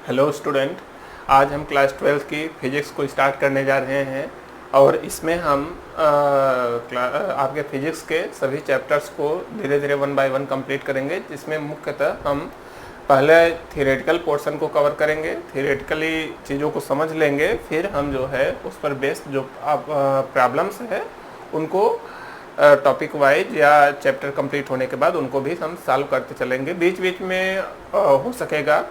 Hello student, आज हम class 12 की फिजिक्स को स्टार्ट करने जा रहे हैं और इसमें हम आपके फिजिक्स के सभी चैप्टर्स को धीरे धीरे वन बाय वन कंप्लीट करेंगे, जिसमें मुख्यतः हम पहले थियोरेटिकल पोर्शन को कवर करेंगे, थियोरेटिकली चीज़ों को समझ लेंगे, फिर हम जो है उस पर बेस्ड जो प्रॉब्लम्स है उनको टॉपिक वाइज या चैप्टर कंप्लीट होने के बाद उनको भी हम सॉल्व करते चलेंगे। बीच बीच में हो सकेगा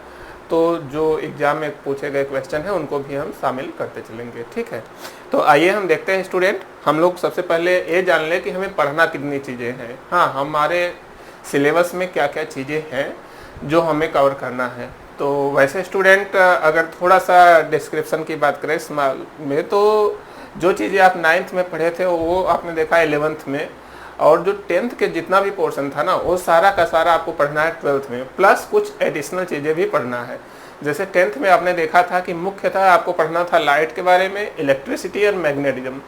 तो जो एग्जाम में पूछे गए क्वेश्चन है उनको भी हम शामिल करते चलेंगे। ठीक है, तो आइए हम देखते हैं स्टूडेंट। हम लोग सबसे पहले ये जान लें कि हमें पढ़ना कितनी चीज़ें हैं। हाँ, हमारे सिलेबस में क्या क्या चीज़ें हैं जो हमें कवर करना है। तो वैसे स्टूडेंट अगर थोड़ा सा डिस्क्रिप्शन की बात करें स्मॉल में, तो जो चीज़ें आप 9th में पढ़े थे वो आपने देखा 11th में, और जो 10th के जितना भी पोर्शन था ना वो सारा का सारा आपको पढ़ना है 12th में, प्लस कुछ एडिशनल चीज़ें भी पढ़ना है। जैसे 10th में आपने देखा था कि मुख्यतः आपको पढ़ना था लाइट के बारे में, इलेक्ट्रिसिटी और मैग्नेटिज्म।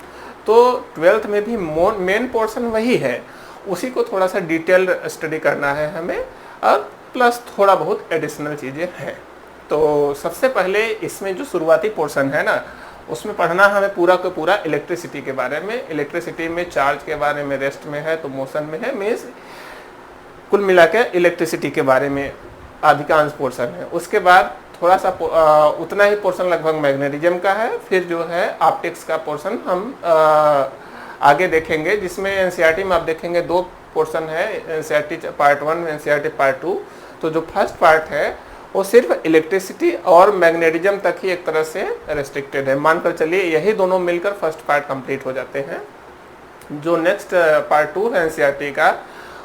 तो 12th में भी मेन पोर्शन वही है, उसी को थोड़ा सा डिटेल स्टडी करना है हमें, और प्लस थोड़ा बहुत एडिशनल चीज़ें हैं। तो सबसे पहले इसमें जो शुरुआती पोर्शन है ना, उसमें पढ़ना हमें पूरा का पूरा इलेक्ट्रिसिटी के बारे में। इलेक्ट्रिसिटी में चार्ज के बारे में, रेस्ट में है तो मोशन में है, मीन्स कुल मिला के इलेक्ट्रिसिटी के बारे में अधिकांश पोर्शन है। उसके बाद थोड़ा सा उतना ही पोर्शन लगभग मैग्नेटिज्म का है। फिर जो है ऑप्टिक्स का पोर्शन हम आगे देखेंगे, जिसमें एनसीईआरटी में आप देखेंगे 2 पोर्शन है, एनसीईआरटी पार्ट 1, एनसीईआरटी पार्ट 2। तो जो फर्स्ट पार्ट है वो सिर्फ इलेक्ट्रिसिटी और मैग्नेटिज्म तक ही एक तरह से रेस्ट्रिक्टेड है। मानकर चलिए यही दोनों मिलकर फर्स्ट पार्ट कंप्लीट हो जाते हैं। जो नेक्स्ट पार्ट 2 है एनसीईआरटी का,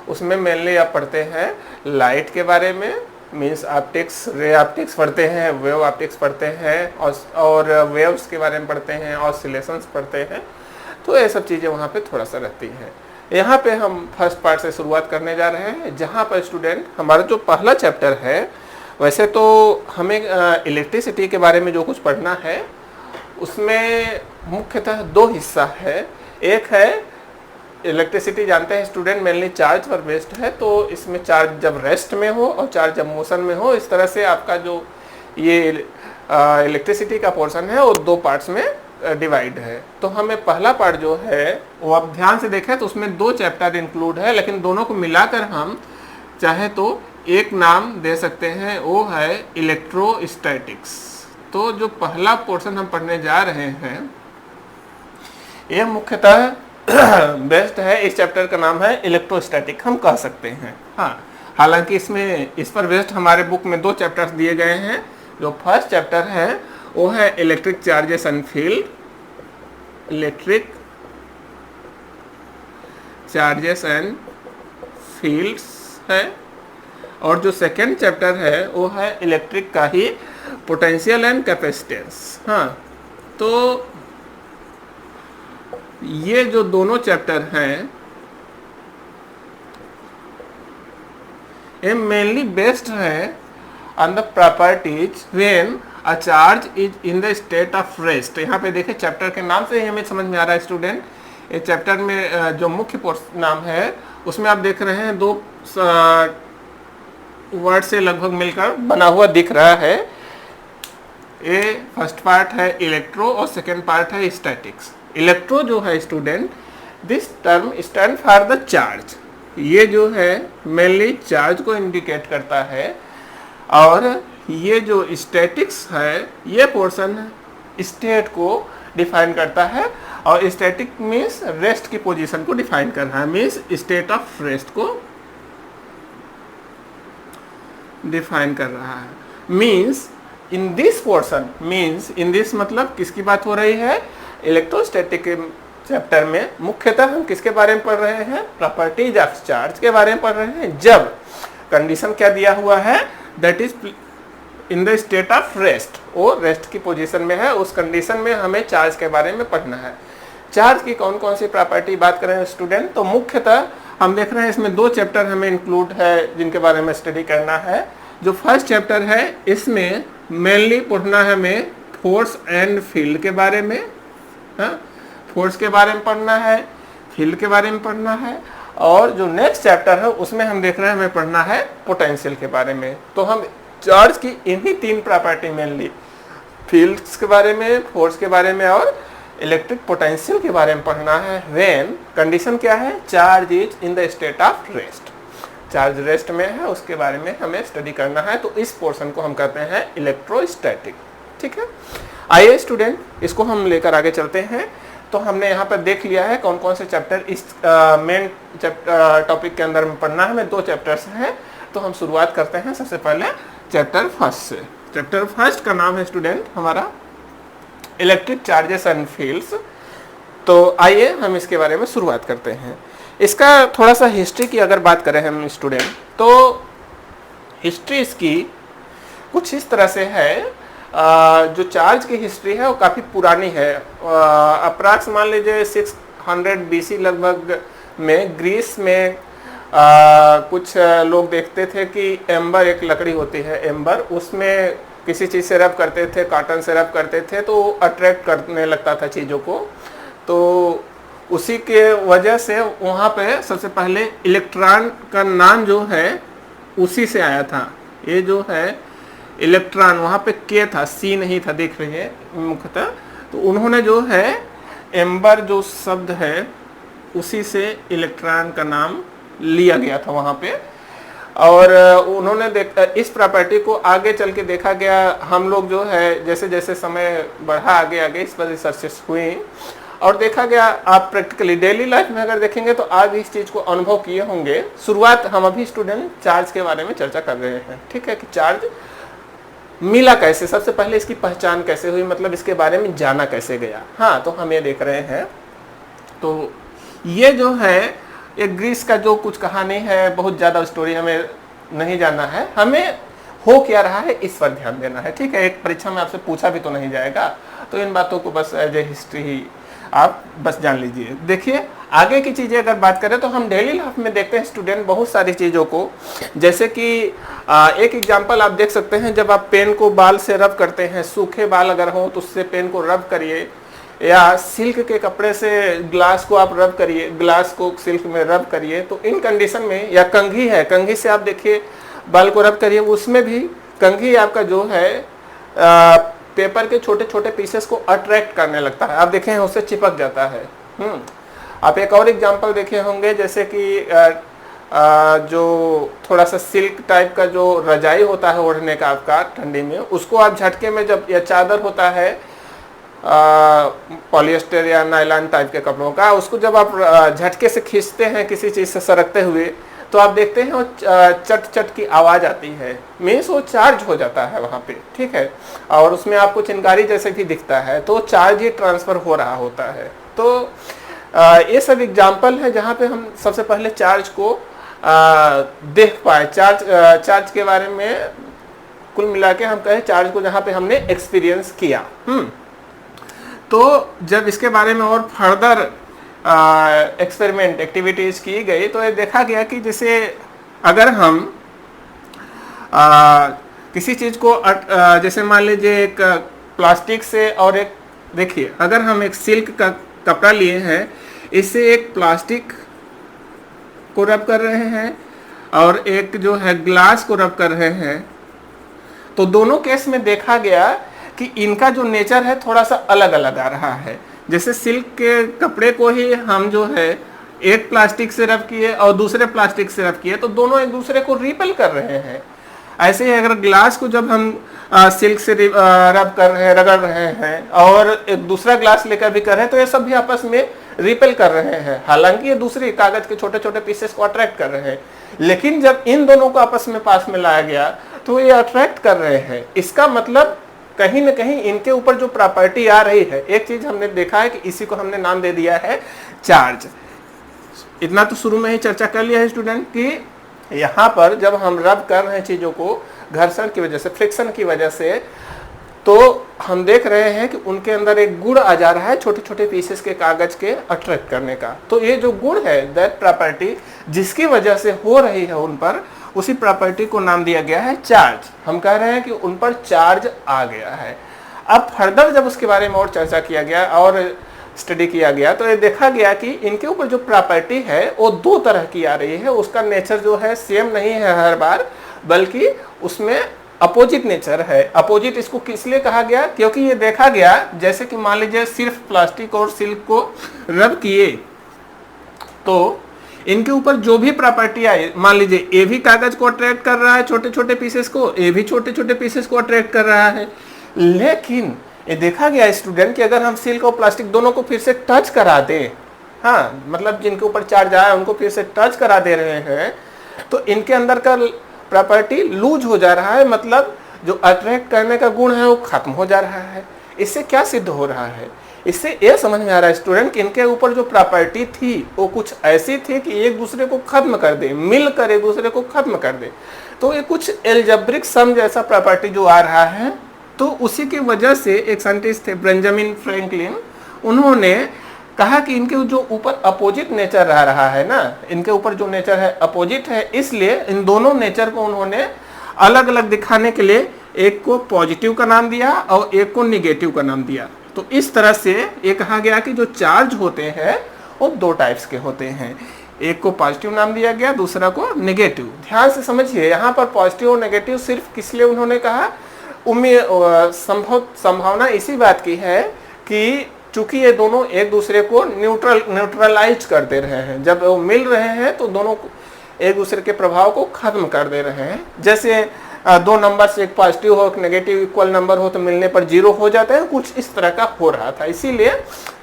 उसमें मेनली आप पढ़ते हैं लाइट के बारे में, मीन्स ऑप्टिक्स, रे ऑप्टिक्स पढ़ते हैं, वेव ऑप्टिक्स पढ़ते हैं, और वेव्स के बारे में पढ़ते हैं, ऑसिलेशंस पढ़ते हैं। तो ये सब चीज़ें वहाँ पे थोड़ा सा रहती हैं। यहाँ पे हम फर्स्ट पार्ट से शुरुआत करने जा रहे हैं, जहाँ पर स्टूडेंट हमारा जो पहला चैप्टर है, वैसे तो हमें इलेक्ट्रिसिटी के बारे में जो कुछ पढ़ना है उसमें मुख्यतः 2 हिस्सा है। एक है इलेक्ट्रिसिटी, जानते हैं स्टूडेंट मेनली चार्ज पर बेस्ड है, तो इसमें चार्ज जब रेस्ट में हो और चार्ज जब मोशन में हो, इस तरह से आपका जो ये इलेक्ट्रिसिटी का पोर्शन है वो 2 पार्ट्स में डिवाइड है। तो हमें पहला पार्ट जो है वो आप ध्यान से देखें तो उसमें 2 चैप्टर इंक्लूड है, लेकिन दोनों को मिलाकर हम चाहे तो एक नाम दे सकते हैं, वो है इलेक्ट्रोस्टैटिक्स। तो जो पहला पोर्शन हम पढ़ने जा रहे हैं ये मुख्यतः बेस्ट है। इस चैप्टर का नाम है इलेक्ट्रोस्टैटिक, हम कह सकते हैं। हाँ, हालांकि इसमें इस पर बेस्ड हमारे बुक में 2 चैप्टर्स दिए गए हैं। जो फर्स्ट चैप्टर है वो है electric charges and field, electric charges and fields है, और जो सेकेंड चैप्टर है वो है इलेक्ट्रिक का ही पोटेंशियल एंड कैपेसिटेंस। हाँ, तो ये जो दोनों चैप्टर हैं ये मेनली बेस्ड है on the properties when a charge is in the state of rest. यहाँ पे देखिए चैप्टर के नाम से ही हमें समझ में आ रहा है स्टूडेंट, ये चैप्टर में जो मुख्य नाम है उसमें आप देख रहे हैं 2 वर्ड से लगभग मिलकर बना हुआ दिख रहा है। ये फर्स्ट पार्ट है इलेक्ट्रो और सेकेंड पार्ट है स्टैटिक्स। इलेक्ट्रो जो है student, this term stand for the charge. ये जो है मेनली चार्ज को इंडिकेट करता है, और ये जो स्टैटिक्स है ये पोर्शन स्टेट को डिफाइन करता है, और स्टैटिक मीन्स रेस्ट की पोजीशन को डिफाइन कर रहा है, मीन्स स्टेट ऑफ रेस्ट को डिफाइन कर रहा है। Means in this portion, means in this मतलब किसकी बात हो रही है, इलेक्ट्रोस्टैटिक चैप्टर में मुख्यतः हम किसके बारे में पढ़ रहे हैं, प्रॉपर्टीज ऑफ चार्ज के बारे में पढ़ रहे हैं। जब कंडीशन क्या दिया हुआ है, that is in the state of rest, वो रेस्ट की पोजीशन में है, उस कंडीशन में हमें चार्ज के बारे में पढ़ना है। चार्ज की कौन कौन सी प्रॉपर्टी बात करें स्टूडेंट, तो मुख्यतः हम देख रहे हैं इसमें 2 चैप्टर हमें इंक्लूड है जिनके बारे में स्टडी करना है। जो फर्स्ट चैप्टर है इसमें मेनली पढ़ना है हमें फोर्स एंड फील्ड के बारे में। हाँ, फोर्स के बारे में पढ़ना है, फील्ड के बारे में पढ़ना है, और जो नेक्स्ट चैप्टर है उसमें हम देख रहे हैं हमें पढ़ना है पोटेंशियल के बारे में। तो हम चार्ज की इन्हीं 3 प्रॉपर्टी मेनली, फील्ड्स के बारे में, फोर्स के बारे में और इलेक्ट्रिक पोटेंशियल के बारे में पढ़ना है। व्हेन कंडीशन क्या है, charge is in the state of rest, charge rest में है, उसके बारे में हमें स्टडी करना है। तो इस पोर्शन को हम कहते हैं इलेक्ट्रोस्टैटिक। ठीक है, आइए स्टूडेंट, इसको हम लेकर आगे चलते हैं। तो हमने यहाँ पर देख लिया है कौन कौन से चैप्टर इस मेन टॉपिक के अंदर में पढ़ना है। हमें 2 चैप्टर्स हैं, तो हम शुरुआत करते हैं सबसे पहले चैप्टर फर्स्ट से। चैप्टर फर्स्ट का नाम है स्टूडेंट हमारा इलेक्ट्रिक चार्जेस एंड फील्ड्स। तो आइए हम इसके बारे में शुरुआत करते हैं। इसका थोड़ा सा हिस्ट्री की अगर बात करें हम स्टूडेंट, तो हिस्ट्री इसकी कुछ इस तरह से है, जो चार्ज की हिस्ट्री है वो काफ़ी पुरानी है। अप्रॉक्स मान लीजिए 600 BC लगभग में ग्रीस में कुछ लोग देखते थे कि एम्बर, एक लकड़ी होती है एम्बर, उसमें किसी चीज़ से रब करते थे, कॉटन से रब करते थे तो अट्रैक्ट करने लगता था चीज़ों को। तो उसी के वजह से वहाँ पे सबसे पहले इलेक्ट्रॉन का नाम जो है उसी से आया था। ये जो है इलेक्ट्रॉन, वहाँ पे के था, सी नहीं था, देख रहे हैं मुख्यतः। तो उन्होंने जो है एम्बर जो शब्द है उसी से इलेक्ट्रॉन का नाम लिया गया था वहाँ पे। और उन्होंने इस प्रॉपर्टी को आगे चल के देखा गया। हम लोग जो है जैसे जैसे समय बढ़ा आगे आगे इस पर रिसर्चेस हुई और देखा गया। आप प्रैक्टिकली डेली लाइफ में अगर देखेंगे तो आप इस चीज़ को अनुभव किए होंगे। शुरुआत हम अभी स्टूडेंट चार्ज के बारे में चर्चा कर रहे हैं। ठीक है, कि चार्ज मिला कैसे, सबसे पहले इसकी पहचान कैसे हुई, मतलब इसके बारे में जाना कैसे गया। हाँ, तो हम ये देख रहे हैं। तो ये जो है एक ग्रीस का जो कुछ कहानी है, बहुत ज़्यादा स्टोरी हमें नहीं जानना है, हमें हो क्या रहा है इस पर ध्यान देना है। ठीक है, एक परीक्षा में आपसे पूछा भी तो नहीं जाएगा, तो इन बातों को बस एज ए हिस्ट्री ही आप बस जान लीजिए। देखिए आगे की चीज़ें अगर बात करें तो हम डेली लाइफ में देखते हैं स्टूडेंट बहुत सारी चीज़ों को, जैसे कि एक एग्जांपल आप देख सकते हैं। जब आप पेन को बाल से रब करते हैं, सूखे बाल अगर हो तो उससे पेन को रब करिए, या सिल्क के कपड़े से ग्लास को आप रब करिए, ग्लास को सिल्क में रब करिए। तो इन कंडीशन में, या कंघी है, कंघी से आप देखिए बाल को रब करिए, उसमें भी कंघी आपका जो है पेपर के छोटे छोटे पीसेस को अट्रैक्ट करने लगता है। आप देखें उससे चिपक जाता है। आप एक और एग्जांपल देखे होंगे, जैसे कि जो थोड़ा सा सिल्क टाइप का जो रजाई होता है ओढ़ने का आपका ठंडी में, उसको आप झटके में जब, या चादर होता है पॉलिएस्टर या नायलॉन टाइप के कपड़ों का, उसको जब आप झटके से खींचते हैं किसी चीज़ से सरकते हुए, तो आप देखते हैं वो चट चट की आवाज़ आती है। मीन्स वो चार्ज हो जाता है वहाँ पे। ठीक है, और उसमें आपको चिंगारी जैसे भी दिखता है, तो चार्ज ही ट्रांसफ़र हो रहा होता है। तो ये सब एग्जाम्पल है जहाँ पे हम सबसे पहले चार्ज को देख पाए। चार्ज के बारे में कुल मिला के हम कहें चार्ज को जहाँ पे हमने एक्सपीरियंस किया। तो जब इसके बारे में और फर्दर एक्सपेरिमेंट एक्टिविटीज की गई तो ये देखा गया कि जैसे अगर हम किसी चीज़ को जैसे मान लीजिए एक प्लास्टिक से, और एक देखिए अगर हम एक सिल्क का कपड़ा लिए हैं, इससे एक प्लास्टिक को रब कर रहे हैं और एक जो है ग्लास को रब कर रहे हैं, तो दोनों केस में देखा गया कि इनका जो नेचर है थोड़ा सा अलग अलग आ रहा है। जैसे सिल्क के कपड़े को ही हम जो है एक प्लास्टिक से रब किए और दूसरे प्लास्टिक से रब किए, तो दोनों एक दूसरे को रिपेल कर रहे हैं। ऐसे ही अगर ग्लास को जब हम सिल्क से रब कर रहे हैं, रगड़ रहे हैं, और एक दूसरा ग्लास लेकर भी कर रहे हैं, तो ये सब भी आपस में रिपेल कर रहे हैं। हालांकि ये दूसरी कागज के छोटे छोटे पीसेस को अट्रैक्ट कर रहे हैं, लेकिन जब इन दोनों को आपस में पास में लाया गया तो ये अट्रैक्ट कर रहे हैं। इसका मतलब कहीं ना कहीं इनके ऊपर जो प्रॉपर्टी आ रही है, एक चीज हमने देखा है कि इसी को हमने नाम दे दिया है चार्ज। इतना तो शुरू में ही चर्चा कर लिया है स्टूडेंट कि यहाँ पर जब हम रब कर रहे हैं चीज़ों को घर्षण की वजह से, फ्रिक्शन की वजह से, तो हम देख रहे हैं कि उनके अंदर एक गुण आ जा रहा है छोटे छोटे पीसेस के कागज के अट्रैक्ट करने का। तो ये जो गुण है, दैट प्रॉपर्टी जिसकी वजह से हो रही है उन पर, उसी प्रॉपर्टी को नाम दिया गया है चार्ज। हम कह रहे हैं कि उन पर चार्ज आ गया है। अब फर्दर जब उसके बारे में और चर्चा किया गया और स्टडी किया गया तो ये देखा गया कि इनके ऊपर जो प्रॉपर्टी है वो दो तरह की आ रही है। उसका नेचर जो है सेम नहीं है हर बार, बल्कि उसमें अपोजिट नेचर है। अपोजिट इसको किस लिए कहा गया, क्योंकि ये देखा गया जैसे कि मान लीजिए सिर्फ प्लास्टिक और सिल्क को रब किए तो इनके ऊपर जो भी प्रॉपर्टी आई, मान लीजिए ए भी कागज को अट्रैक्ट कर रहा है छोटे छोटे पीसेस को, ए भी छोटे छोटे पीसेस को अट्रैक्ट कर रहा है, लेकिन ये देखा गया स्टूडेंट कि अगर हम सिल्क और प्लास्टिक दोनों को फिर से टच करा दें, हाँ मतलब जिनके ऊपर चार्ज आया उनको फिर से टच करा दे रहे हैं, तो इनके अंदर का प्रॉपर्टी लूज हो जा रहा है, मतलब जो अट्रैक्ट करने का गुण है वो खत्म हो जा रहा है। इससे क्या सिद्ध हो रहा है, इससे यह समझ में आ रहा है स्टूडेंट कि इनके ऊपर जो प्रॉपर्टी थी वो कुछ ऐसी थी कि एक दूसरे को खत्म कर दे, मिलकर एक दूसरे को खत्म कर दे। तो ये कुछ एल्जेब्रिक सम जैसा प्रॉपर्टी जो आ रहा है, तो उसी की वजह से एक साइंटिस्ट थे बेंजामिन फ्रैंकलिन, उन्होंने कहा कि इनके जो ऊपर अपोजिट नेचर रह रहा है ना, इनके ऊपर जो नेचर है अपोजिट है, इसलिए इन दोनों नेचर को उन्होंने अलग अलग दिखाने के लिए एक को पॉजिटिव का नाम दिया और एक को निगेटिव का नाम दिया। तो इस तरह से ये कहा गया कि जो चार्ज होते हैं वो दो टाइप्स के होते हैं, एक को पॉजिटिव नाम दिया गया, दूसरा को नेगेटिव। ध्यान से समझिए, यहाँ पर पॉजिटिव और नेगेटिव सिर्फ किस लिए उन्होंने कहा, संभावना इसी बात की है कि चूंकि ये दोनों एक दूसरे को न्यूट्रलाइज कर दे रहे हैं, जब वो मिल रहे हैं तो दोनों एक दूसरे के प्रभाव को खत्म कर दे रहे हैं। जैसे दो नंबर से एक पॉजिटिव हो एक नेगेटिव इक्वल नंबर हो तो मिलने पर जीरो हो जाते हैं, कुछ इस तरह का हो रहा था। इसीलिए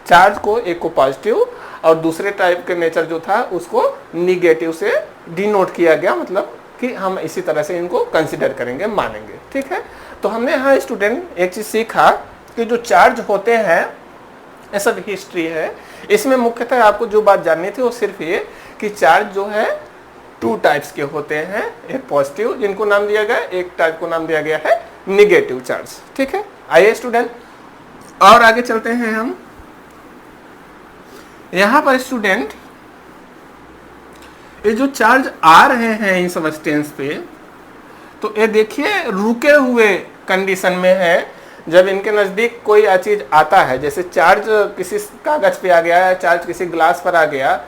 चार्ज को एक को पॉजिटिव और दूसरे टाइप के नेचर जो था उसको निगेटिव से डिनोट किया गया, मतलब कि हम इसी तरह से इनको कंसिडर करेंगे, मानेंगे। ठीक है, तो हमने यहाँ स्टूडेंट एक चीज सीखा कि जो चार्ज होते हैं, ऐसा हिस्ट्री है, इसमें मुख्यतः आपको जो बात जाननी थी वो सिर्फ ये कि चार्ज जो है टू टाइप्स के होते हैं, एक पॉजिटिव जिनको नाम दिया गया, एक टाइप को नाम दिया गया है निगेटिव चार्ज। ठीक है, आइए स्टूडेंट और आगे चलते हैं हम। यहां पर स्टूडेंट ये जो चार्ज आ रहे हैं इन सबस्टेंस पे, तो ये देखिए रुके हुए कंडीशन में है। जब इनके नजदीक कोई चीज आता है, जैसे चार्ज किसी कागज पे आ गया है, चार्ज किसी ग्लास पर आ गया,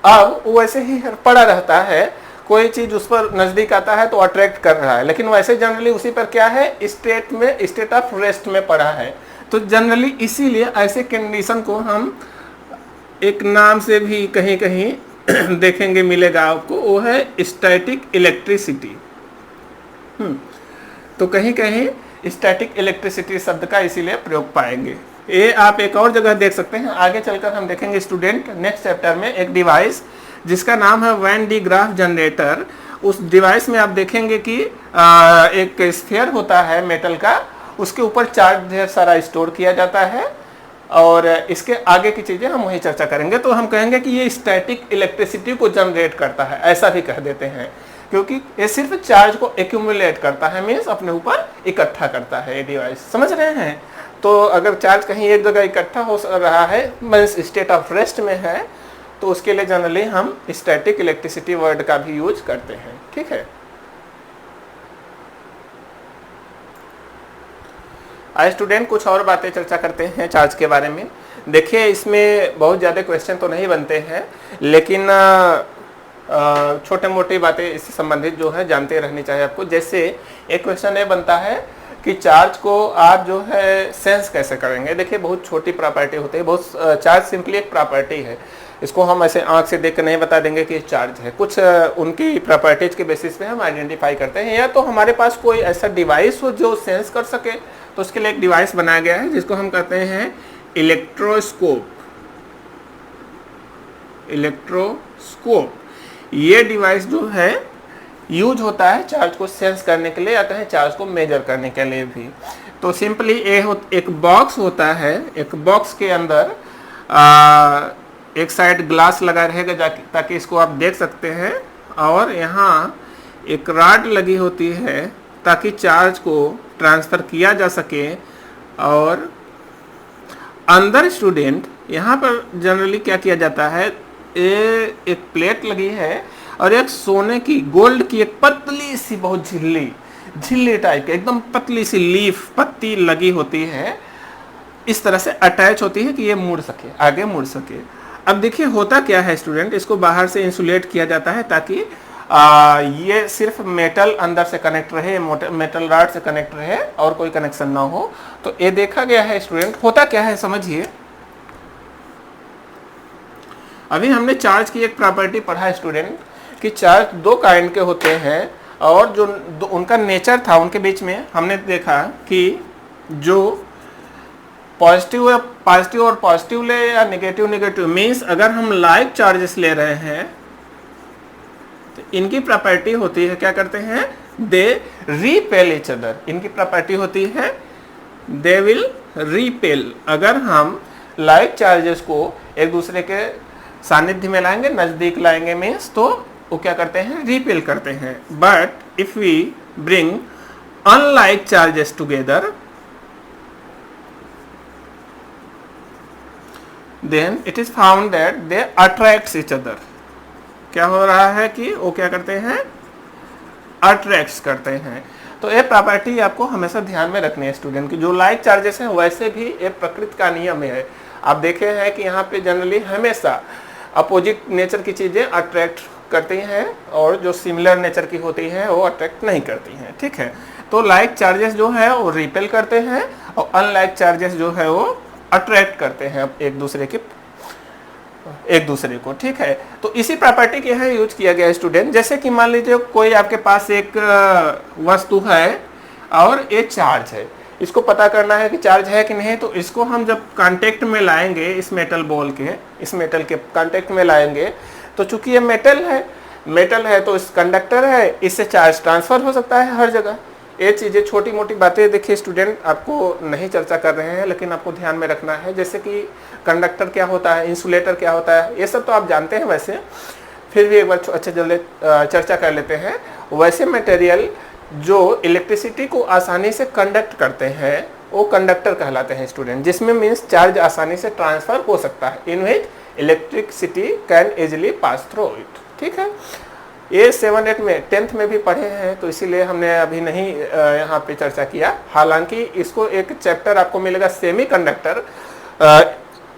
अब वो वैसे ही पड़ा रहता है, कोई चीज उस पर नजदीक आता है तो अट्रैक्ट कर रहा है, लेकिन वैसे जनरली उसी पर क्या है, स्टेट ऑफ रेस्ट में पड़ा है। तो जनरली इसीलिए ऐसे कंडीशन को हम एक नाम से भी कहीं कहीं देखेंगे, मिलेगा आपको, वो है स्टैटिक इलेक्ट्रिसिटी। तो कहीं कहीं स्टैटिक इलेक्ट्रिसिटी शब्द का इसीलिए प्रयोग पाएंगे। ये आप एक और जगह देख सकते हैं, आगे चलकर हम देखेंगे स्टूडेंट नेक्स्ट चैप्टर में एक डिवाइस जिसका नाम है वैन डी ग्राफ जनरेटर। उस डिवाइस में आप देखेंगे कि एक स्फीयर होता है मेटल का, उसके ऊपर चार्ज ढेर सारा स्टोर किया जाता है, और इसके आगे की चीजें हम वही चर्चा करेंगे। तो हम कहेंगे कि ये स्टैटिक इलेक्ट्रिसिटी को जनरेट करता है, ऐसा भी कह देते हैं, क्योंकि ये सिर्फ चार्ज को एक्यूमुलेट करता है, मीन्स अपने ऊपर इकट्ठा करता है ये डिवाइस। समझ रहे हैं? तो अगर चार्ज कहीं एक जगह इकट्ठा हो रहा है, मीन्स स्टेट ऑफ रेस्ट में है, तो उसके लिए जनरली हम स्टैटिक इलेक्ट्रिसिटी वर्ड का भी यूज करते हैं। ठीक है, आज स्टूडेंट कुछ और बातें चर्चा करते हैं चार्ज के बारे में। देखिए, इसमें बहुत ज़्यादा क्वेश्चन तो नहीं बनते हैं, लेकिन छोटे मोटी बातें इससे संबंधित जो है जानते रहनी चाहिए आपको। जैसे एक क्वेश्चन ये बनता है कि चार्ज को आप जो है सेंस कैसे करेंगे। देखिए, बहुत छोटी प्रॉपर्टी होती है, बहुत चार्ज सिंपली एक प्रॉपर्टी है, इसको हम ऐसे आंख से देख कर नहीं बता देंगे कि चार्ज है। कुछ उनकी प्रॉपर्टीज के बेसिस पे हम आइडेंटिफाई करते हैं, या तो हमारे पास कोई ऐसा डिवाइस हो जो सेंस कर सके, तो उसके लिए एक डिवाइस बनाया गया है जिसको हम कहते हैं इलेक्ट्रोस्कोप। इलेक्ट्रोस्कोप ये डिवाइस जो है यूज होता है चार्ज को सेंस करने के लिए, या कहें चार्ज को मेजर करने के लिए भी। तो सिंपली एक बॉक्स होता है, एक बॉक्स के अंदर एक साइड ग्लास लगा रहेगा ताकि इसको आप देख सकते हैं, और यहाँ एक रॉड लगी होती है ताकि चार्ज को ट्रांसफर किया जा सके। और अंदर स्टूडेंट यहाँ पर जनरली क्या किया जाता है, एक प्लेट लगी है और एक सोने की, गोल्ड की एक पतली सी, बहुत झिल्ली टाइप की एकदम पतली सी लीफ, पत्ती लगी होती है, इस तरह से अटैच होती है कि ये मुड़ सके, आगे मुड़ सके। अब देखिए होता क्या है स्टूडेंट, इसको बाहर से इंसुलेट किया जाता है ताकि ये सिर्फ मेटल अंदर से कनेक्ट रहे, मेटल रॉड से कनेक्ट रहे और कोई कनेक्शन ना हो। तो ये देखा गया है स्टूडेंट। होता क्या है समझिए, अभी हमने चार्ज की एक प्रॉपर्टी पढ़ा है स्टूडेंट कि चार्ज दो काइंड के होते हैं और जो उनका नेचर था उनके बीच में हमने देखा कि जो पॉजिटिव और पॉजिटिव ले या नेगेटिव मीन्स अगर हम लाइक चार्जेस ले रहे हैं तो इनकी प्रॉपर्टी होती है, क्या करते हैं, दे रीपेल इच अदर। इनकी प्रॉपर्टी होती है दे विल रीपेल। अगर हम लाइक चार्जेस को एक दूसरे के सानिध्य में लाएंगे, नजदीक लाएंगे मीन्स, तो वो क्या करते हैं, रिपेल करते हैं। But if we bring unlike charges together then it is found that they attracts each other. क्या हो रहा है कि वो क्या करते हैं, अट्रैक्ट्स करते हैं। तो ये प्रॉपर्टी आपको हमेशा ध्यान में रखनी है स्टूडेंट की। जो लाइक चार्जेस हैं वैसे भी ये प्रकृति का नियम है। आप देखे हैं कि यहाँ पे जनरली हमेशा अपोजिट नेचर की चीजें अट्रैक्ट करती हैं और जो सिमिलर नेचर की होती है वो अट्रैक्ट नहीं करती हैं, ठीक है। तो लाइक चार्जेस जो है वो रिपेल करते हैं और अनलाइक चार्जेस जो है वो अट्रैक्ट करते हैं एक दूसरे को, ठीक है। तो इसी प्रॉपर्टी के यहाँ यूज किया गया है स्टूडेंट। जैसे कि मान लीजिए कोई आपके पास एक वस्तु है और ये चार्ज है, इसको पता करना है कि चार्ज है कि नहीं। तो इसको हम जब कांटेक्ट में लाएंगे, इस मेटल बॉल के, इस मेटल के कांटेक्ट में लाएंगे, तो चूंकि ये मेटल है तो इस कंडक्टर है, इससे चार्ज ट्रांसफर हो सकता है हर जगह। ये चीज़ें छोटी मोटी बातें देखिए स्टूडेंट, आपको नहीं चर्चा कर रहे हैं लेकिन आपको ध्यान में रखना है। जैसे कि कंडक्टर क्या होता है, इंसुलेटर क्या होता है, ये सब तो आप जानते हैं वैसे, फिर भी एक बार अच्छे जल्दी चर्चा कर लेते हैं। वैसे मटेरियल जो इलेक्ट्रिसिटी को आसानी से कंडक्ट करते हैं वो कंडक्टर कहलाते हैं स्टूडेंट, जिसमें मीन्स चार्ज आसानी से ट्रांसफर हो सकता है, in which electricity can easily pass through it, ठीक है। ये 7-8 में 10th में भी पढ़े हैं, तो इसीलिए हमने अभी नहीं यहाँ पे चर्चा किया। हालांकि इसको एक चैप्टर आपको मिलेगा सेमी कंडक्टर,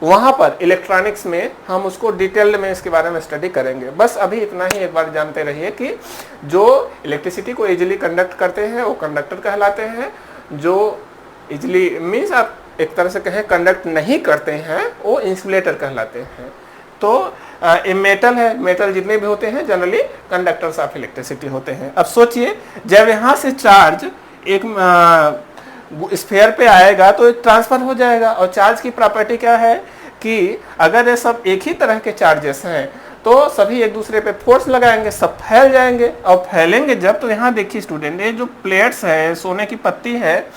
वहाँ पर इलेक्ट्रॉनिक्स में हम उसको डिटेल्ड में इसके बारे में स्टडी करेंगे। बस अभी इतना ही एक बार जानते रहिए कि जो इलेक्ट्रिसिटी को इजीली कंडक्ट करते हैं वो कंडक्टर कहलाते हैं, जो इजीली मीन्स आप एक तरह से कहें कंडक्ट नहीं करते हैं वो इंसुलेटर कहलाते हैं। तो ये मेटल है, मेटल जितने भी होते हैं जनरली कंडक्टर्स ऑफ इलेक्ट्रिसिटी होते हैं। अब सोचिए जब यहाँ से चार्ज एक स्फीयर पे आएगा तो ट्रांसफर हो जाएगा, और चार्ज की प्रॉपर्टी क्या है कि अगर ये सब एक ही तरह के चार्जेस हैं तो सभी एक दूसरे पे फोर्स लगाएंगे, सब फैल जाएंगे। और फैलेंगे जब, तो यहाँ देखिए स्टूडेंट, ये जो प्लेट्स है, सोने की पत्ती है,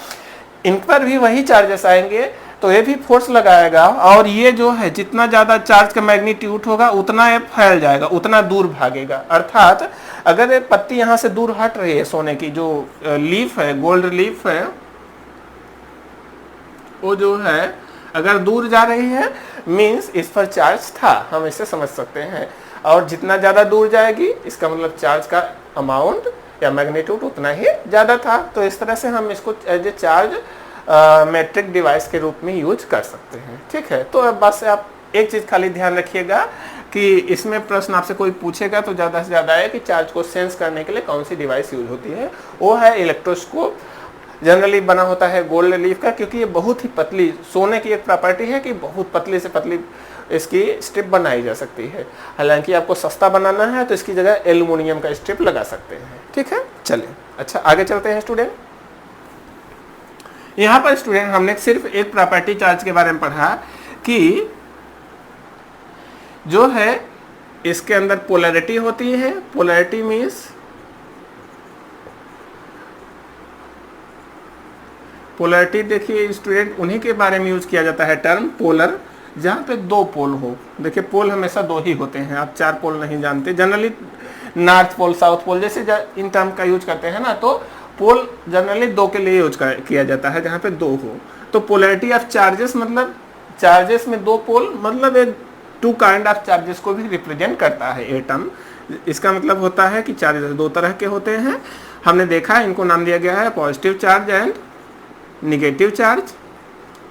इन पर भी वही चार्जेस आएंगे तो ये भी फोर्स लगाएगा, और ये जो है जितना ज्यादा चार्ज का मैग्नीट्यूड होगा उतना ये फैल जाएगा, उतना दूर भागेगा। अर्थात अगर ये पत्ती यहाँ से दूर हट रही है, सोने की जो लीफ है, गोल्ड लीफ है, वो जो है अगर दूर जा रही है मीन्स इस पर चार्ज था, हम इसे समझ सकते हैं। और जितना ज्यादा दूर जाएगी इसका मतलब चार्ज का अमाउंट या मैग्नीट्यूड उतना ही ज्यादा था। तो इस तरह से हम इसको as a charge metric device के रूप में यूज कर सकते हैं, ठीक है। तो अब बस आप एक चीज खाली ध्यान रखिएगा कि इसमें प्रश्न आपसे कोई पूछेगा तो ज्यादा से ज्यादा है कि चार्ज को सेंस करने के लिए कौन सी डिवाइस यूज होती है, वो है इलेक्ट्रोस्कोप। जनरली बना होता है गोल्ड लीफ का, क्योंकि ये बहुत ही पतली, सोने की एक प्रॉपर्टी है कि बहुत पतली से पतली इसकी स्ट्रिप बनाई जा सकती है। हालांकि आपको सस्ता बनाना है तो इसकी जगह एल्युमिनियम का स्ट्रिप लगा सकते हैं, ठीक है। चलिए अच्छा आगे चलते हैं स्टूडेंट। यहाँ पर स्टूडेंट हमने सिर्फ एक प्रॉपर्टी चार्ज के बारे में पढ़ा कि जो है इसके अंदर पोलैरिटी होती है। पोलैरिटी मीन्स पोलैरिटी देखिए स्टूडेंट, उन्हीं के बारे में यूज किया जाता है टर्म पोलर, जहाँ पे दो पोल हो। देखिए पोल हमेशा दो ही होते हैं, आप चार पोल नहीं जानते। Generally north pole, south pole जैसे इन टर्म का यूज करते हैं ना, तो पोल जनरली दो के लिए यूज किया जाता है, जहाँ पे दो हो। तो पोलैरिटी ऑफ चार्जेस मतलब चार्जेस में दो पोल, मतलब एक टू काइंड ऑफ चार्जेस को भी रिप्रेजेंट करता है ये टर्म। इसका मतलब होता है कि चार्जेस दो तरह के होते हैं। हमने देखा इनको नाम दिया गया है positive charge and negative charge.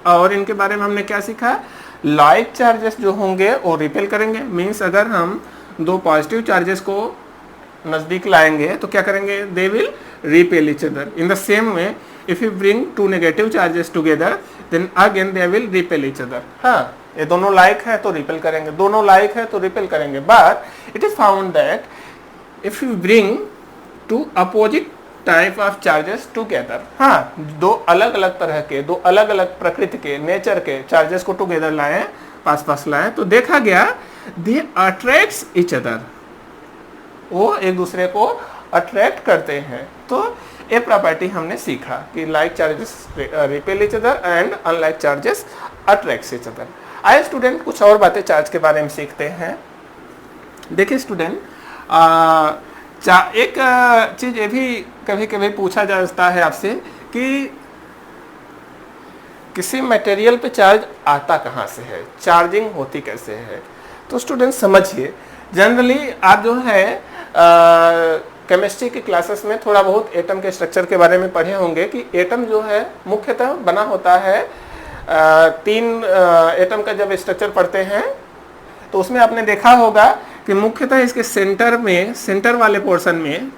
और इनके बारे में हमने क्या सीखा, लाइक चार्जेस जो होंगे वो रिपेल करेंगे। मीन्स अगर हम दो पॉजिटिव चार्जेस को नजदीक लाएंगे तो क्या करेंगे, they will repel each other. In the same way if you bring two negative charges together then again they will repel each other. हाँ, ये दोनों लाइक है तो रिपेल करेंगे, दोनों लाइक है तो रिपेल करेंगे। But it is found that if you bring two opposite type of charges together, हाँ, दो अलग अलग तरह के, दो अलग अलग प्रकृति के, नेचर के चार्जेस को टुगेदर लाएं, पास पास लाएं, तो देखा गया दे अट्रैक्ट्स ईच अदर, वो एक दूसरे को अट्रैक्ट करते हैं। तो ये प्रॉपर्टी हमने सीखा कि like charges repel each other and unlike charges attracts each other. आइए स्टूडेंट कुछ और बातें चार्ज के बारे में सीखते हैं। देखिए स्टूडेंट, एक चीज ये भी कभी कभी पूछा जाता है आपसे कि किसी मटेरियल पे चार्ज आता कहाँ से है, चार्जिंग होती कैसे है। तो स्टूडेंट समझिए, जनरली आप जो है केमिस्ट्री की क्लासेस में थोड़ा बहुत एटम के स्ट्रक्चर के बारे में पढ़े होंगे कि एटम जो है मुख्यतः बना होता है तीन एटम का जब स्ट्रक्चर पढ़ते हैं तो उसमें आपने देखा होगा कि मुख्यतः इसके सेंटर में, सेंटर वाले पोर्शन में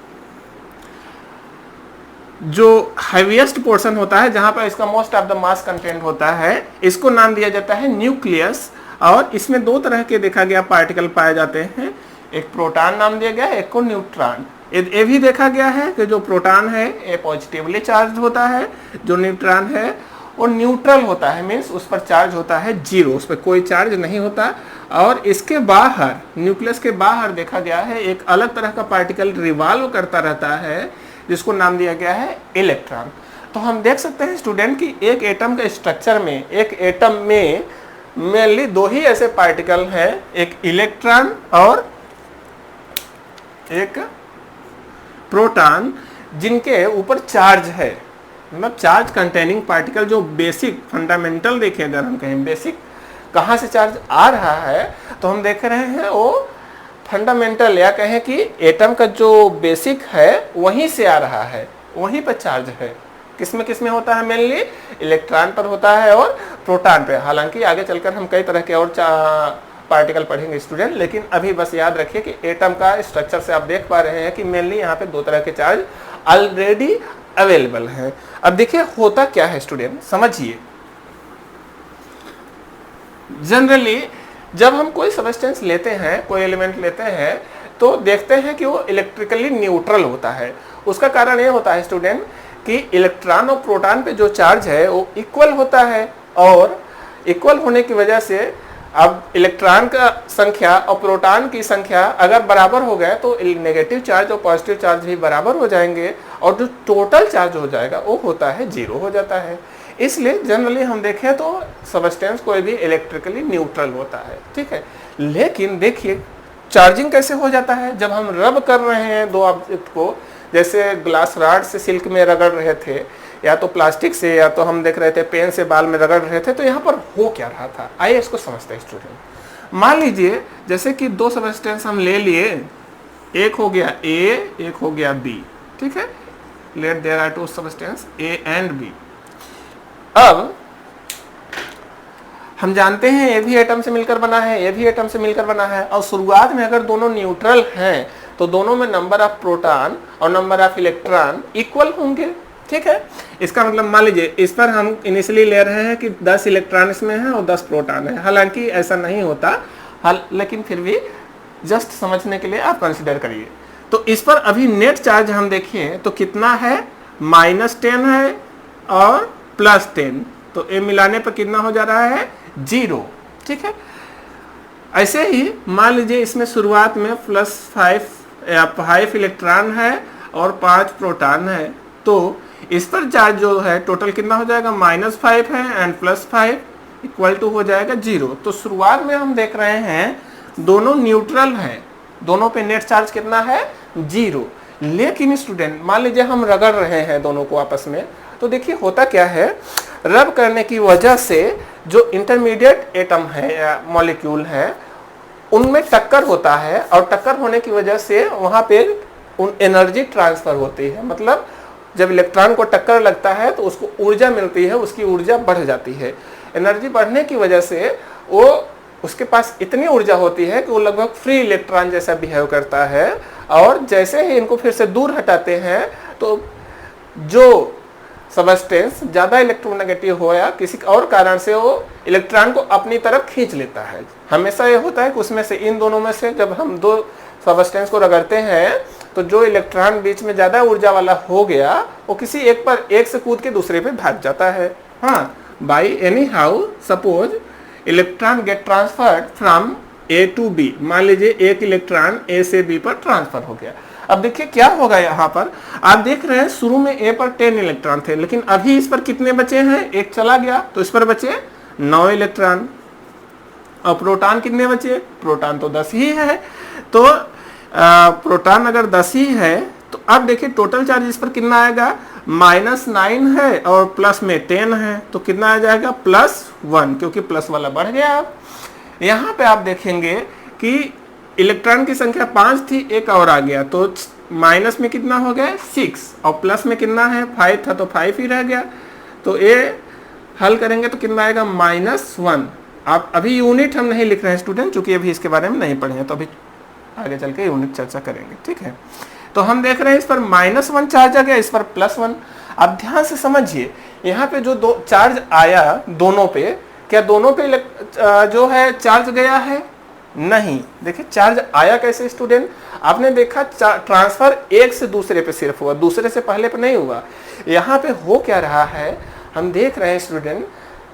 जो हैवीएस्ट पोर्शन होता है, जहां पर इसका most of the mass content होता है, इसको नाम दिया जाता है न्यूक्लियस। और इसमें दो तरह के देखा गया पार्टिकल पाए जाते हैं, एक प्रोटॉन नाम दिया गया, एक को न्यूट्रॉन। ये भी देखा गया है कि जो प्रोटॉन है ये पॉजिटिवली चार्ज होता है, जो न्यूट्रॉन है वो न्यूट्रल होता है, मीन्स उस पर चार्ज होता है जीरो, उस पर कोई चार्ज नहीं होता। और इसके बाहर, न्यूक्लियस के बाहर देखा गया है एक अलग तरह का पार्टिकल रिवॉल्व करता रहता है जिसको नाम दिया गया है इलेक्ट्रॉन। तो हम देख सकते हैं स्टूडेंट कि एक एटम के स्ट्रक्चर में, एक एटम में मेनली दो ही ऐसे पार्टिकल हैं, एक इलेक्ट्रॉन और एक प्रोटॉन, जिनके ऊपर चार्ज है, मतलब चार्ज कंटेनिंग पार्टिकल। जो बेसिक फंडामेंटल देखें, अगर हम कहें बेसिक कहाँ से चार्ज आ रहा है, तो हम देख रहे हैं वो फंडामेंटल या कहें कि एटम का जो बेसिक है वहीं से आ रहा है, वहीं पर चार्ज है। किसमें होता है, मेनली इलेक्ट्रॉन पर होता है और प्रोटॉन पे। हालांकि आगे चलकर हम कई तरह के और पार्टिकल पढ़ेंगे स्टूडेंट, लेकिन अभी बस याद रखिए कि एटम का स्ट्रक्चर से आप देख पा रहे हैं कि मेनली यहाँ पे दो तरह के चार्ज ऑलरेडी अवेलेबल है। अब देखिए होता क्या है स्टूडेंट, समझिए। जनरली जब हम कोई सब्सटेंस लेते हैं, कोई एलिमेंट लेते हैं, तो देखते हैं कि वो इलेक्ट्रिकली न्यूट्रल होता है। उसका कारण ये होता है स्टूडेंट कि इलेक्ट्रॉन और प्रोटॉन पे जो चार्ज है वो इक्वल होता है, और इक्वल होने की वजह से अब इलेक्ट्रॉन का संख्या और प्रोटॉन की संख्या अगर बराबर हो गए तो नेगेटिव चार्ज और पॉजिटिव चार्ज भी बराबर हो जाएंगे, और जो टोटल चार्ज हो जाएगा वो होता है जीरो हो जाता है। इसलिए जनरली हम देखें तो सब्सटेंस कोई भी इलेक्ट्रिकली न्यूट्रल होता है, ठीक है। लेकिन देखिए चार्जिंग कैसे हो जाता है, जब हम रब कर रहे हैं दो ऑब्जेक्ट को, जैसे ग्लास रॉड से सिल्क में रगड़ रहे थे, या तो प्लास्टिक से, या तो हम देख रहे थे पेन से बाल में रगड़ रहे थे, तो यहाँ पर हो क्या रहा था, आइए इसको समझते हैं स्टूडेंट। मान लीजिए जैसे कि दो सब्सटेंस हम ले लिए, एक हो गया ए, एक हो गया बी, ठीक है। Let there are two substance A and B. अब हम जानते हैं ये भी एटम से मिलकर बना है, ये भी एटम से मिलकर बना है, और शुरुआत में अगर दोनों न्यूट्रल हैं तो दोनों में नंबर ऑफ प्रोटॉन और नंबर ऑफ इलेक्ट्रॉन इक्वल होंगे, ठीक है। इसका मतलब मान लीजिए इस पर हम इनिशियली ले रहे हैं कि 10 इलेक्ट्रॉन इसमें है और 10 प्रोटॉन है, हालांकि ऐसा नहीं होता, लेकिन फिर भी जस्ट समझने के लिए आप कंसिडर करिए। तो इस पर अभी नेट चार्ज हम देखिए तो कितना है, -10 है और +10, तो ये मिलाने पर कितना हो जा रहा है, 0, ठीक है। ऐसे ही मान लीजिए इसमें शुरुआत में +5 इलेक्ट्रॉन है और 5 प्रोटॉन है, तो इस पर चार्ज जो है टोटल कितना हो जाएगा, -5 है एंड +5 इक्वल टू हो जाएगा 0। तो शुरुआत में हम देख रहे हैं दोनों न्यूट्रल हैं, दोनों पे नेट चार्ज कितना है, 0। लेकिन स्टूडेंट मान लीजिए हम रगड़ रहे हैं दोनों को आपस में, तो देखिए होता क्या है, रब करने की वजह से जो इंटरमीडिएट एटम है या मॉलिक्यूल है उनमें टक्कर होता है, और टक्कर होने की वजह से वहाँ पे उन एनर्जी ट्रांसफर होती है। मतलब जब इलेक्ट्रॉन को टक्कर लगता है तो उसको ऊर्जा मिलती है, उसकी ऊर्जा बढ़ जाती है। एनर्जी बढ़ने की वजह से वो उसके पास इतनी ऊर्जा होती है कि वो लगभग फ्री इलेक्ट्रॉन जैसा बिहेव करता है, और जैसे ही इनको फिर से दूर हटाते हैं तो जो सबस्टेंस ज़्यादा इलेक्ट्रोनेगेटिव हो या किसी और कारण से वो इलेक्ट्रॉन को अपनी तरफ खींच लेता है। हमेशा ये होता है कि उसमें से इन दोनों में से जब हम दो सबस्टेंस को रगड़ते हैं तो जो इलेक्ट्रॉन बीच में ज़्यादा ऊर्जा वाला हो गया वो किसी एक से कूद के दूसरे पे भाग जाता है। हाँ, by any how suppose electron get transferred from A to B. मान लीजिए एक इलेक्ट्रॉन ए से बी पर ट्रांसफर हो गया। अब देखिए क्या होगा, यहाँ पर आप देख रहे हैं शुरू में ए पर 10 इलेक्ट्रॉन थे, लेकिन अभी इस पर कितने बचे हैं, एक चला गया तो इस पर बचे 9 इलेक्ट्रॉन। और प्रोटॉन कितने बचे, प्रोटॉन तो 10 ही है। तो प्रोटॉन अगर 10 ही है तो अब देखिए टोटल चार्ज इस पर कितना आएगा, -9 है और प्लस में 10 है, तो कितना आ जाएगा +1, क्योंकि प्लस वाला बढ़ गया। यहाँ पे आप देखेंगे कि इलेक्ट्रॉन की संख्या 5 थी, एक और आ गया, तो माइनस में कितना हो गया 6 और प्लस में कितना है 5 था तो 5 ही रह गया। तो ये हल करेंगे तो कितना आएगा -1। आप अभी यूनिट हम नहीं लिख रहे हैं स्टूडेंट, क्योंकि अभी इसके बारे में नहीं पढ़े हैं, तो अभी आगे चल के यूनिट चर्चा करेंगे, ठीक है। तो हम देख रहे हैं इस पर -1 चार्ज आ गया, इस पर +1। अब ध्यान से समझिए, यहाँ पे जो दो चार्ज आया दोनों पे, क्या दोनों पे जो है चार्ज गया है, नहीं। देखिए चार्ज आया कैसे स्टूडेंट, आपने देखा ट्रांसफर एक से दूसरे पे सिर्फ हुआ, दूसरे से पहले पे नहीं हुआ। यहाँ पे हो क्या रहा है, हम देख रहे हैं स्टूडेंट,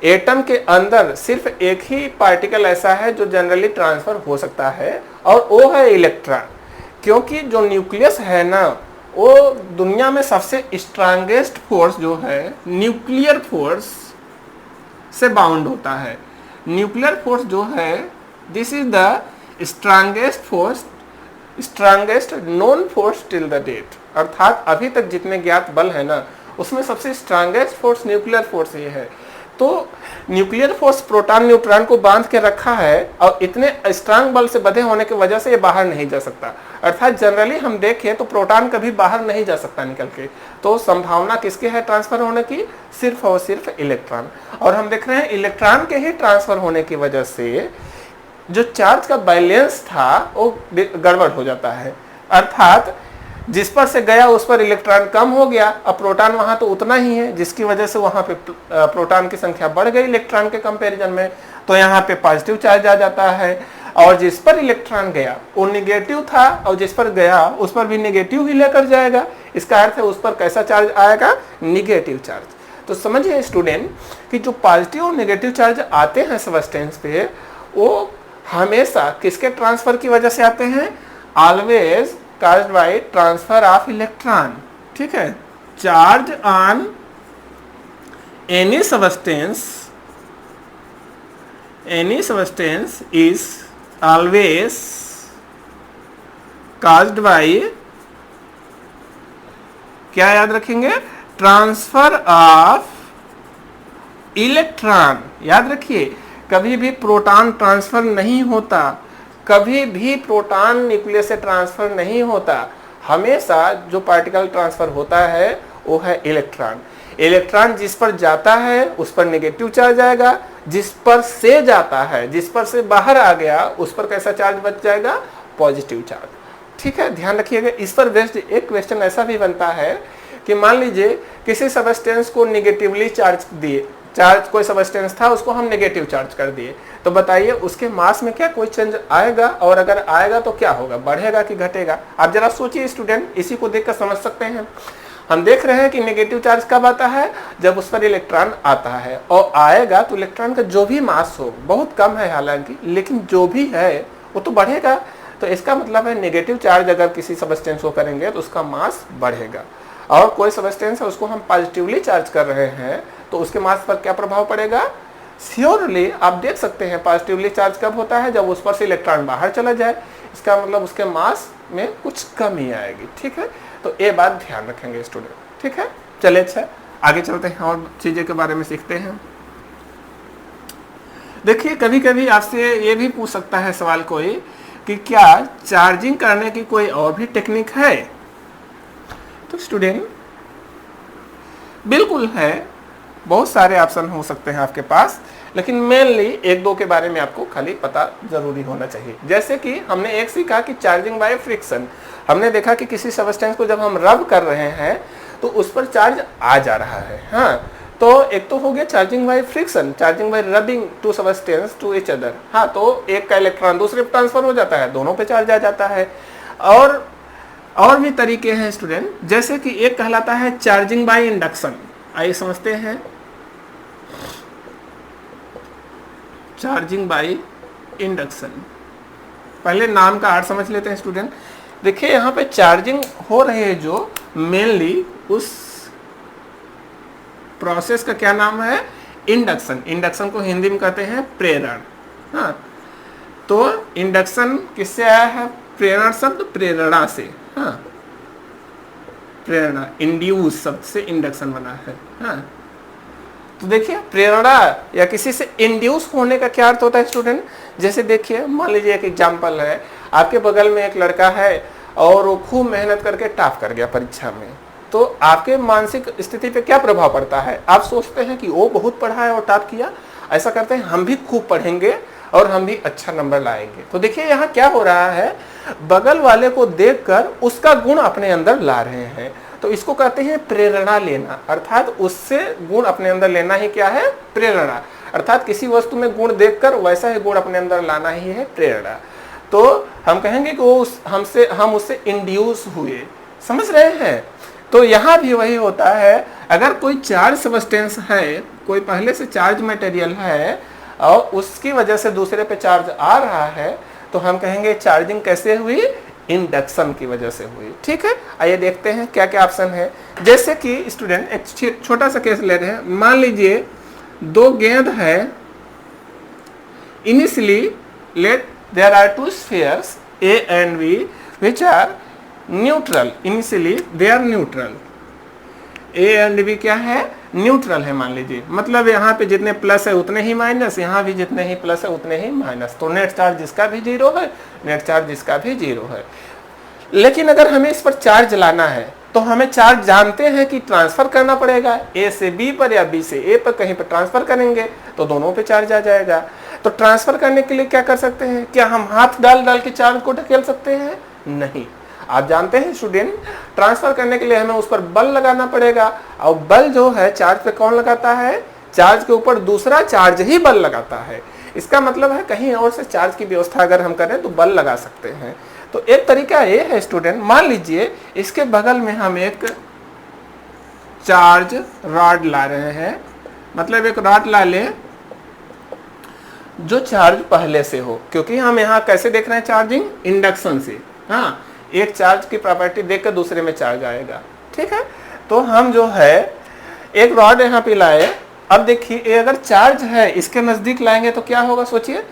एटम के अंदर सिर्फ एक ही पार्टिकल ऐसा है जो जनरली ट्रांसफर हो सकता है, और वो है इलेक्ट्रॉन। क्योंकि जो न्यूक्लियस है ना, वो दुनिया में सबसे स्ट्रांगेस्ट फोर्स जो है न्यूक्लियर फोर्स से बाउंड होता है। न्यूक्लियर फोर्स जो है, this is the strongest known force till the date. अर्थात अभी तक जितने ज्ञात बल है ना, उसमें सबसे स्ट्रांगेस्ट फोर्स न्यूक्लियर फोर्स ही है। तो न्यूक्लियर फोर्स प्रोटॉन न्यूट्रॉन को बांध के रखा है, और इतने स्ट्रांग बल से बंधे होने की वजह से ये बाहर नहीं जा सकता। अर्थात जनरली हम देखें तो प्रोटॉन कभी बाहर नहीं जा सकता निकल के। तो संभावना किसकी है ट्रांसफर होने की, सिर्फ और सिर्फ इलेक्ट्रॉन। और हम देख रहे हैं इलेक्ट्रॉन के ही ट्रांसफर होने की वजह से जो चार्ज का बैलेंस था वो गड़बड़ हो जाता है। अर्थात जिस पर से गया उस पर इलेक्ट्रॉन कम हो गया, अब प्रोटॉन वहां तो उतना ही है, जिसकी वजह से वहां पे प्रोटॉन की संख्या बढ़ गई इलेक्ट्रॉन के कंपैरिजन में, तो यहाँ पे पॉजिटिव चार्ज आ जाता है। और जिस पर इलेक्ट्रॉन गया वो निगेटिव था, और जिस पर गया उस पर भी निगेटिव ही लेकर जाएगा। इसका अर्थ है उस पर कैसा चार्ज आएगा, निगेटिव चार्ज। तो समझिए स्टूडेंट कि जो पॉजिटिव और निगेटिव चार्ज आते हैं सबस्टेंस पे, वो हमेशा किसके ट्रांसफर की वजह से आते हैं, always caused by transfer of electron। ठीक है, charge on any substance is always caused by, क्या याद रखेंगे, ट्रांसफर ऑफ इलेक्ट्रॉन। याद रखिए, कभी भी प्रोटॉन ट्रांसफर नहीं होता, कभी भी प्रोटॉन न्यूक्लियस से ट्रांसफर नहीं होता। हमेशा जो पार्टिकल ट्रांसफर होता है वो है इलेक्ट्रॉन। इलेक्ट्रॉन जिस पर जाता है उस पर नेगेटिव चार्ज आएगा, जिस पर से जाता है, जिस पर से बाहर आ गया उस पर कैसा चार्ज बच जाएगा, पॉजिटिव चार्ज। ठीक है, ध्यान रखिएगा। इस पर बेस्ड एक क्वेश्चन ऐसा भी बनता है कि मान लीजिए किसी सबस्टेंस को निगेटिवली चार्ज दिए, चार्ज कोई सबस्टेंस था उसको हम नेगेटिव चार्ज कर दिए, तो बताइए उसके मास में क्या कोई चेंज आएगा, और अगर आएगा तो क्या होगा, बढ़ेगा कि घटेगा। आप जरा सोचिए स्टूडेंट, इसी को देखकर समझ सकते हैं। हम देख रहे हैं कि नेगेटिव चार्ज कब आता है, जब उस पर इलेक्ट्रॉन आता है, और आएगा तो इलेक्ट्रॉन का जो भी मास हो, बहुत कम है हालांकि, लेकिन जो भी है वो तो बढ़ेगा। तो इसका मतलब है नेगेटिव चार्ज अगर किसी सबस्टेंस को करेंगे तो उसका मास बढ़ेगा, और कोई सबस्टेंस है उसको हम पॉजिटिवली चार्ज कर रहे हैं तो उसके मास पर क्या प्रभाव पड़ेगा। श्योरली आप देख सकते हैं पॉजिटिवली चार्ज कब होता है, जब उस पर से इलेक्ट्रॉन बाहर चला जाए, इसका मतलब उसके मास में कुछ कमी आएगी। ठीक है, तो ये बात ध्यान रखेंगे स्टूडेंट। ठीक है, चलिए अच्छा आगे चलते हैं और चीजें के बारे में सीखते हैं। देखिए कभी कभी आपसे ये भी पूछ सकता है सवाल कोई कि क्या चार्जिंग करने की कोई और भी टेक्निक है। तो स्टूडेंट बिल्कुल है, बहुत सारे ऑप्शन हो सकते हैं आपके पास, लेकिन मेनली एक दो के बारे में आपको खाली पता जरूरी होना चाहिए। जैसे कि हमने एक सीखा कि चार्जिंग बाय फ्रिक्शन। हमने देखा कि किसी सब्सटेंस को जब हम रब कर रहे हैं तो उस पर चार्ज आ जा रहा है। हाँ, तो एक तो हो गया charging by friction, charging by rubbing two substance to each other. हाँ, तो एक का इलेक्ट्रॉन दूसरे पे ट्रांसफर हो जाता है, दोनों पे चार्ज आ जाता है। और भी तरीके हैं स्टूडेंट, जैसे कि एक कहलाता है चार्जिंग बाय इंडक्शन। आइए समझते हैं चार्जिंग बाय इंडक्शन। पहले नाम का अर्थ समझ लेते हैं स्टूडेंट। देखिए यहाँ पे चार्जिंग हो रही है जो मेनली उस प्रोसेस का क्या नाम है? इंडक्शन। इंडक्शन को हिंदी में कहते हैं प्रेरण। हाँ, तो इंडक्शन किससे आया है? प्रेरण शब्द प्रेरणा से। हाँ, प्रेरणा, इंड्यूस शब्द से इंडक्शन बना है। हाँ, तो देखिए प्रेरणा या किसी से इंड्यूस होने का क्या अर्थ होता है स्टूडेंट? जैसे देखिए मान लीजिए एक एग्जांपल है, आपके बगल में एक लड़का है और वो खूब मेहनत करके टॉप कर गया परीक्षा में, तो आपके मानसिक स्थिति पे क्या प्रभाव पड़ता है? आप सोचते हैं कि वो बहुत पढ़ा है और टॉप किया, ऐसा करते हैं हम भी खूब पढ़ेंगे और हम भी अच्छा नंबर लाएंगे। तो देखिए यहाँ क्या हो रहा है, बगल वाले को देखकर उसका गुण अपने अंदर ला रहे हैं, तो इसको कहते हैं प्रेरणा लेना। अर्थात उससे गुण अपने अंदर लेना ही क्या है? प्रेरणा। अर्थात किसी वस्तु में गुण देखकर वैसा ही गुण अपने अंदर लाना ही है प्रेरणा। तो हम कहेंगे कि वो हम उससे इंड्यूस हुए। समझ रहे हैं? तो यहाँ भी वही होता है, अगर कोई चार्ज सब्सटेंस है, कोई पहले से चार्ज मटेरियल है और उसकी वजह से दूसरे पे चार्ज आ रहा है, तो हम कहेंगे चार्जिंग कैसे हुई? इंडक्शन की वजह से हुई। ठीक है, आइए देखते हैं क्या क्या ऑप्शन है। जैसे कि स्टूडेंट एक छोटा सा केस ले रहे हैं। मान लीजिए दो गेंद है, initially let there are two spheres A and B which are neutral. Initially they are neutral. A and B क्या है? न्यूट्रल है मान लीजिए। मतलब यहाँ पे जितने प्लस है उतने ही माइनस, यहाँ भी जितने ही प्लस है उतने ही माइनस। तो नेट चार्ज जिसका भी जीरो है, नेट चार्ज जिसका भी जीरो है। लेकिन अगर हमें इस पर चार्ज लाना है तो हमें चार्ज जानते हैं कि ट्रांसफर करना पड़ेगा, ए से बी पर या बी से ए पर, कहीं पर ट्रांसफर करेंगे तो दोनों पे चार्ज आ जाएगा। तो ट्रांसफर करने के लिए क्या कर सकते हैं? क्या हम हाथ डाल डाल के चार्ज को ढकेल सकते हैं? नहीं। आप जानते हैं स्टूडेंट, ट्रांसफर करने के लिए हमें उस पर बल लगाना पड़ेगा, और बल जो है चार्ज पे कौन लगाता है? चार्ज के ऊपर दूसरा चार्ज ही बल लगाता है। इसका मतलब है कहीं और से चार्ज की व्यवस्था अगर हम करें तो बल लगा सकते हैं। तो एक तरीका ये है स्टूडेंट, मान लीजिए इसके बगल में हम एक चार्ज रॉड ला रहे हैं, मतलब एक रॉड ला ले जो चार्ज पहले से हो, क्योंकि हम यहाँ कैसे देख रहे हैं चार्जिंग? इंडक्शन से। हाँ, एक चार्ज की प्रॉपर्टी देखकर दूसरे में चार्ज आएगा। ठीक है, तो हम जो है एक रॉड यहाँ पे लाए। अब देखिए ये अगर चार्ज है, इसके नजदीक लाएंगे तो क्या होगा? सोचिए,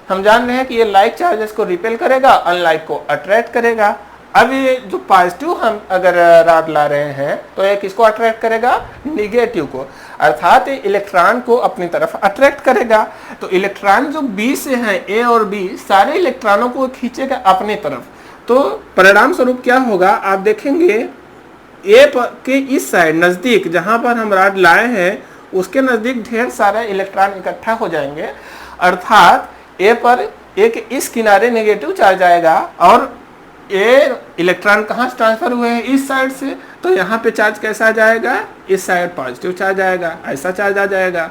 हम जान रहे हैं कि ये लाइक चार्जेस को रिपेल करेगा, अनलाइक को अट्रैक्ट करेगा। अब ये जो पॉजिटिव हम अगर रॉड ला रहे हैं तो ये किसको अट्रैक्ट करेगा? निगेटिव को। अर्थात ये इलेक्ट्रॉन को अपनी तरफ अट्रैक्ट करेगा। तो इलेक्ट्रॉन जो बी से है, ए और बी, सारे इलेक्ट्रॉनों को खींचेगा अपनी तरफ। तो परिणाम स्वरूप क्या होगा? आप देखेंगे ए के इस साइड नजदीक जहां पर हम रॉड लाए हैं उसके नजदीक ढेर सारे इलेक्ट्रॉन इकट्ठा हो जाएंगे। अर्थात ए पर एक इस किनारे नेगेटिव चार्ज आएगा और ए इलेक्ट्रॉन कहाँ से ट्रांसफर हुए हैं? इस साइड से। तो यहाँ पे चार्ज कैसा आ जाएगा? इस साइड पॉजिटिव चार्ज आएगा, ऐसा चार्ज आ जाएगा।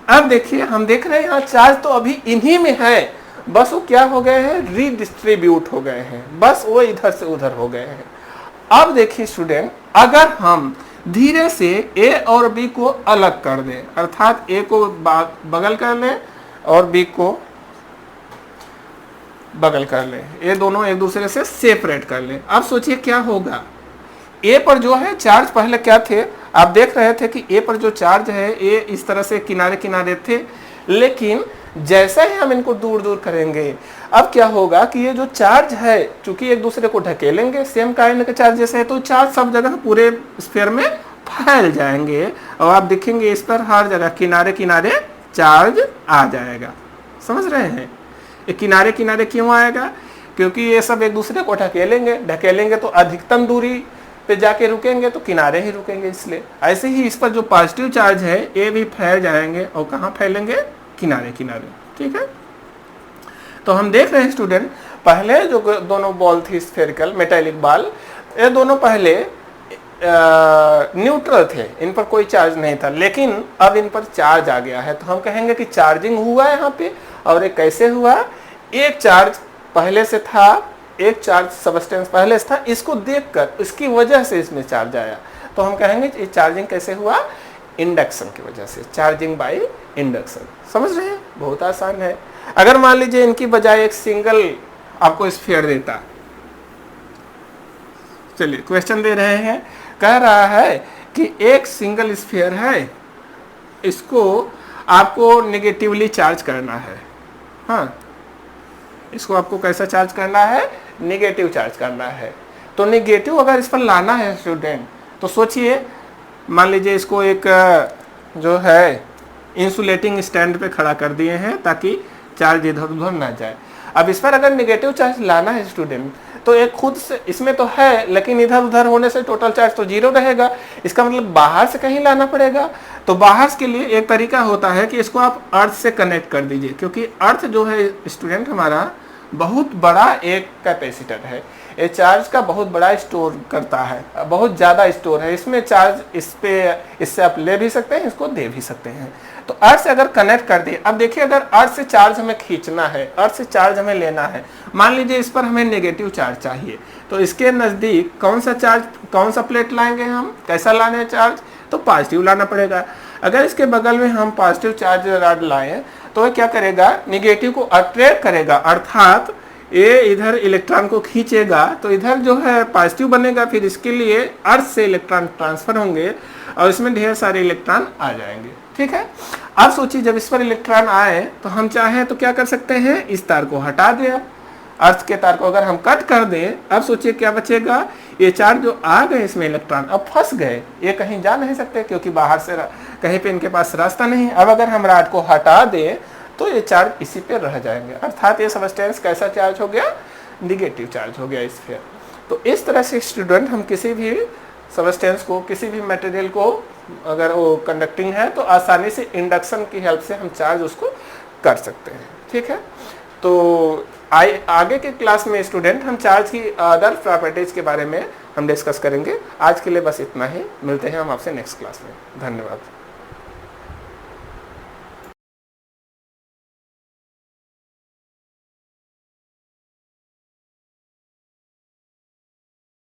अब देखिए हम देख रहे हैं यहाँ चार्ज तो अभी इन्हीं में है, बस वो क्या हो गए हैं? रीडिस्ट्रीब्यूट हो गए हैं, बस वो इधर से उधर हो गए हैं। अब देखिए स्टूडेंट, अगर हम धीरे से ए और बी को अलग कर दें, अर्थात ए को बगल कर लें और बी को बगल कर लें, ये दोनों एक दूसरे से सेपरेट कर लें। अब सोचिए क्या होगा? ए पर जो है चार्ज पहले क्या थे? आप देख रहे थे कि ए पर जो चार्ज है ये इस तरह से किनारे किनारे थे, लेकिन जैसे ही हम इनको दूर दूर करेंगे अब क्या होगा कि ये जो चार्ज है चूंकि एक दूसरे को ढकेलेंगे, सेम काइंड के चार्ज जैसे है, तो चार्ज सब जगह पूरे स्फीयर में फैल जाएंगे और आप देखेंगे इस पर हर जगह किनारे किनारे चार्ज आ जाएगा। समझ रहे हैं? ये किनारे किनारे क्यों आएगा? क्योंकि ये सब एक दूसरे को ढकेलेंगे तो अधिकतम दूरी पे जाके रुकेंगे तो किनारे ही रुकेंगे, इसलिए ऐसे ही इस पर जो पॉजिटिव चार्ज है ये भी फैल जाएंगे और कहाँ फैलेंगे, किनारे किनारे। ठीक है, तो हम देख रहे हैं स्टूडेंट, पहले जो दोनों बॉल थी स्फेरिकल मेटालिक बॉल, ये दोनों पहले न्यूट्रल थे, इन पर कोई चार्ज नहीं था, लेकिन अब इन पर चार्ज आ गया है, तो हम कहेंगे कि चार्जिंग हुआ है यहाँ पे। और ये कैसे हुआ, एक चार्ज पहले से था, एक चार्ज सबस्टेंस पहले से था, इसको देखकर इसकी वजह से इसमें चार्ज आया, तो हम कहेंगे ये चार्जिंग कैसे हुआ, इंडक्शन की वजह से, चार्जिंग बाय इंडक्शन। समझ रहे हैं, बहुत आसान है। अगर मान लीजिए इनकी बजाय एक सिंगल आपको स्फीयर देता, चलिए क्वेश्चन दे रहे हैं, कह रहा है कि एक सिंगल स्फीयर है, इसको आपको नेगेटिवली चार्ज करना है। हाँ, इसको आपको कैसा चार्ज करना है, नेगेटिव चार्ज करना है। तो नेगेटिव अगर इस पर लाना है स्टूडेंट, तो सोचिए, मान लीजिए इसको एक जो है इंसुलेटिंग स्टैंड पे खड़ा कर दिए हैं ताकि चार्ज इधर उधर ना जाए। अब इस पर अगर नेगेटिव चार्ज लाना है स्टूडेंट, तो एक खुद से इसमें तो है, लेकिन इधर उधर होने से टोटल चार्ज तो जीरो रहेगा, इसका मतलब बाहर से कहीं लाना पड़ेगा। तो बाहर के लिए एक तरीका होता है कि इसको आप अर्थ से कनेक्ट कर दीजिए, क्योंकि अर्थ जो है स्टूडेंट हमारा बहुत बड़ा एक कैपेसिटर है, ये चार्ज का बहुत बड़ा स्टोर करता है, बहुत ज़्यादा स्टोर है इसमें चार्ज, इससे आप ले भी सकते हैं, इसको दे भी सकते हैं। तो अर्थ से अगर कनेक्ट कर दिए, अब देखिए अगर अर्थ से चार्ज हमें खींचना है, अर्थ से चार्ज हमें लेना है, मान लीजिए इस पर हमें नेगेटिव चार्ज चाहिए, तो इसके नज़दीक कौन सा चार्ज, कौन सा प्लेट लाएंगे हम, कैसा लाना है चार्ज, तो पॉजिटिव लाना पड़ेगा। अगर इसके बगल में हम पॉजिटिव चार्ज रॉड लाएं, तो क्या करेगा, निगेटिव को अट्रैक्ट करेगा, अर्थात ये इधर इलेक्ट्रॉन को खींचेगा, तो इधर जो है पॉजिटिव बनेगा, फिर इसके लिए अर्थ से इलेक्ट्रॉन ट्रांसफर होंगे और इसमें ढेर सारे इलेक्ट्रॉन आ जाएंगे। ठीक है, अब सोचिए जब इस पर इलेक्ट्रॉन आए तो हम चाहें तो क्या कर सकते हैं, इस तार को हटा दें, अर्थ के तार को अगर हम कट कर दें, अब सोचिए क्या बचेगा, ये चार्ज जो आ गए इसमें इलेक्ट्रॉन अब फंस गए, ये कहीं जा नहीं सकते क्योंकि बाहर से कहीं पे इनके पास रास्ता नहीं। अब अगर हम रॉड को हटा दें तो ये चार्ज इसी पे रह जाएंगे, अर्थात ये सबस्टेंस कैसा चार्ज हो गया, निगेटिव चार्ज हो गया इस पे। तो इस तरह से स्टूडेंट हम किसी भी सबस्टेंस को, किसी भी मटेरियल को अगर वो कंडक्टिंग है तो आसानी से इंडक्शन की हेल्प से हम चार्ज उसको कर सकते हैं। ठीक है, तो आगे के क्लास में स्टूडेंट हम चार्ज की अदर प्रॉपर्टीज के बारे में हम डिस्कस करेंगे। आज के लिए बस इतना ही, मिलते हैं हम आपसे नेक्स्ट क्लास में। धन्यवाद।